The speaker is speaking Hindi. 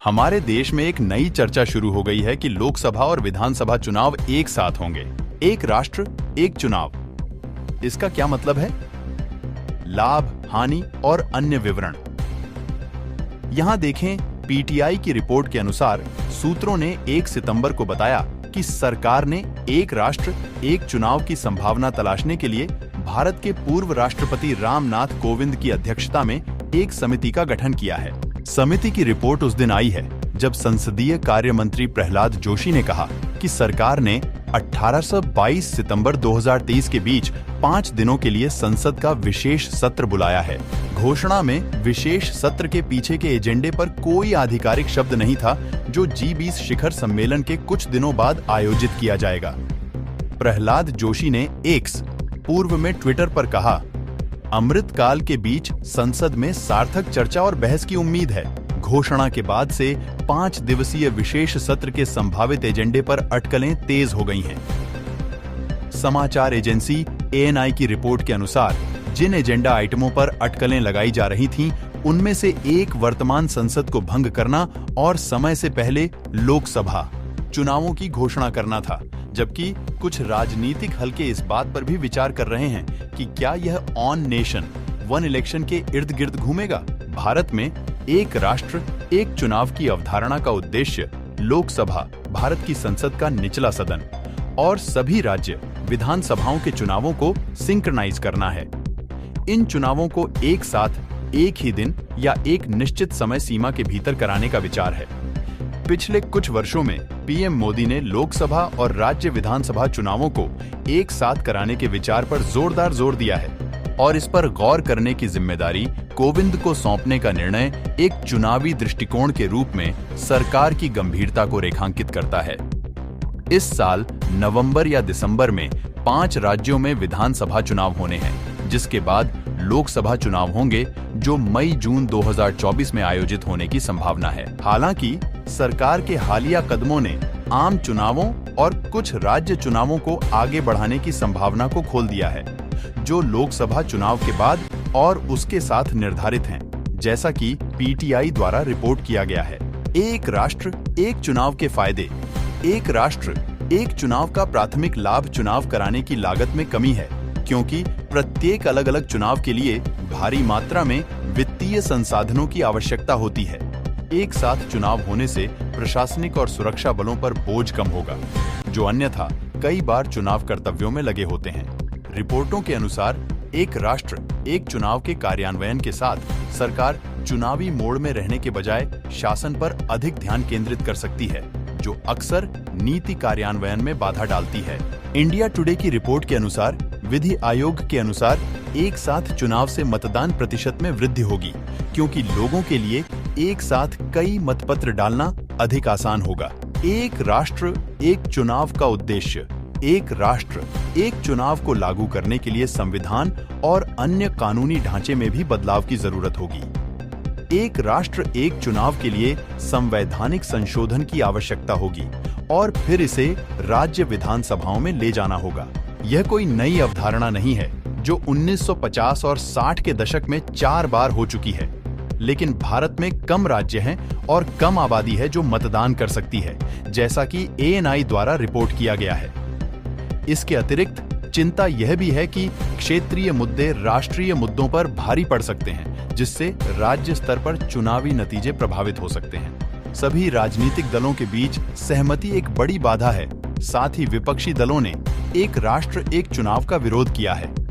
हमारे देश में एक नई चर्चा शुरू हो गई है कि लोकसभा और विधानसभा चुनाव एक साथ होंगे। एक राष्ट्र, एक चुनाव। इसका क्या मतलब है? लाभ, हानि और अन्य विवरण। यहां देखें, पीटीआई की रिपोर्ट के अनुसार सूत्रों ने 1 सितंबर को बताया कि सरकार ने एक राष्ट्र, एक चुनाव की संभावना तलाशने के लिए भारत के पूर्व राष्ट्रपति रामनाथ कोविंद की अध्यक्षता में एक समिति का गठन किया है। समिति की रिपोर्ट उस दिन आई है जब संसदीय कार्य मंत्री प्रहलाद जोशी ने कहा कि सरकार ने 18 से 22 सितंबर 2023 के बीच 5 दिनों के लिए संसद का विशेष सत्र बुलाया है। घोषणा में विशेष सत्र के पीछे के एजेंडे पर कोई आधिकारिक शब्द नहीं था, जो G20 शिखर सम्मेलन के कुछ दिनों बाद आयोजित किया जाएगा। प्रहलाद जोशी ने एक्स, पूर्व में ट्विटर पर कहा, अमृतकाल के बीच संसद में सार्थक चर्चा और बहस की उम्मीद है। घोषणा के बाद से 5 दिवसीय विशेष सत्र के संभावित एजेंडे पर अटकलें तेज हो गई हैं। समाचार एजेंसी ANI की रिपोर्ट के अनुसार जिन एजेंडा आइटमों पर अटकलें लगाई जा रही थीं, उनमें से एक वर्तमान संसद को भंग करना और समय से पहले लोकसभा चुनावों की घोषणा करना था, जबकि कुछ राजनीतिक हलके इस बात पर भी विचार कर रहे हैं कि क्या यह ऑन नेशन, वन इलेक्शन के इर्द गिर्द घूमेगा। भारत में एक राष्ट्र, एक चुनाव की अवधारणा का उद्देश्य लोकसभा, भारत की संसद का निचला सदन, और सभी राज्य विधानसभाओं के चुनावों को सिंक्रनाइज करना है। इन चुनावों को एक साथ, एक ही दिन या एक निश्चित समय सीमा के भीतर कराने का विचार है। पिछले कुछ वर्षों में पीएम मोदी ने लोकसभा और राज्य विधानसभा चुनावों को एक साथ कराने के विचार पर जोरदार जोर दिया है, और इस पर गौर करने की जिम्मेदारी कोविंद को सौंपने का निर्णय एक चुनावी दृष्टिकोण के रूप में सरकार की गंभीरता को रेखांकित करता है। इस साल नवंबर या दिसंबर में 5 राज्यों में विधानसभा चुनाव होने हैं, जिसके बाद लोकसभा चुनाव होंगे, जो मई-जून 2024 में आयोजित होने की संभावना है। हालांकि सरकार के हालिया कदमों ने आम चुनावों और कुछ राज्य चुनावों को आगे बढ़ाने की संभावना को खोल दिया है, जो लोकसभा चुनाव के बाद और उसके साथ निर्धारित हैं, जैसा कि पीटीआई द्वारा रिपोर्ट किया गया है। एक राष्ट्र, एक चुनाव के फायदे। एक राष्ट्र, एक चुनाव का प्राथमिक लाभ चुनाव कराने की लागत में कमी है, क्योंकि प्रत्येक अलग अलग चुनाव के लिए भारी मात्रा में वित्तीय संसाधनों की आवश्यकता होती है। एक साथ चुनाव होने से प्रशासनिक और सुरक्षा बलों पर बोझ कम होगा, जो अन्यथा कई बार चुनाव कर्तव्यों में लगे होते हैं। रिपोर्टों के अनुसार एक राष्ट्र, एक चुनाव के कार्यान्वयन के साथ सरकार चुनावी मोड में रहने के बजाय शासन पर अधिक ध्यान केंद्रित कर सकती है, जो अक्सर नीति कार्यान्वयन में बाधा डालती है। इंडिया टुडे की रिपोर्ट के अनुसार विधि आयोग के अनुसार एक साथ चुनाव से मतदान प्रतिशत में वृद्धि होगी, क्योंकि लोगों के लिए एक साथ कई मतपत्र डालना अधिक आसान होगा। एक राष्ट्र, एक चुनाव का उद्देश्य। एक राष्ट्र, एक चुनाव को लागू करने के लिए संविधान और अन्य कानूनी ढांचे में भी बदलाव की जरूरत होगी। एक राष्ट्र, एक चुनाव के लिए संवैधानिक संशोधन की आवश्यकता होगी और फिर इसे राज्य विधानसभाओं में ले जाना होगा। यह कोई नई अवधारणा नहीं है, जो 1950 और 60 के दशक में 4 बार हो चुकी है। लेकिन भारत में कम राज्य हैं और कम आबादी है जो मतदान कर सकती है, जैसा कि ANI द्वारा रिपोर्ट किया गया है। इसके अतिरिक्त चिंता यह भी है कि क्षेत्रीय मुद्दे राष्ट्रीय मुद्दों पर भारी पड़ सकते हैं, जिससे राज्य स्तर पर चुनावी नतीजे प्रभावित हो सकते हैं। सभी राजनीतिक दलों के बीच सहमति एक बड़ी बाधा है। साथ ही विपक्षी दलों ने एक राष्ट्र, एक चुनाव का विरोध किया है।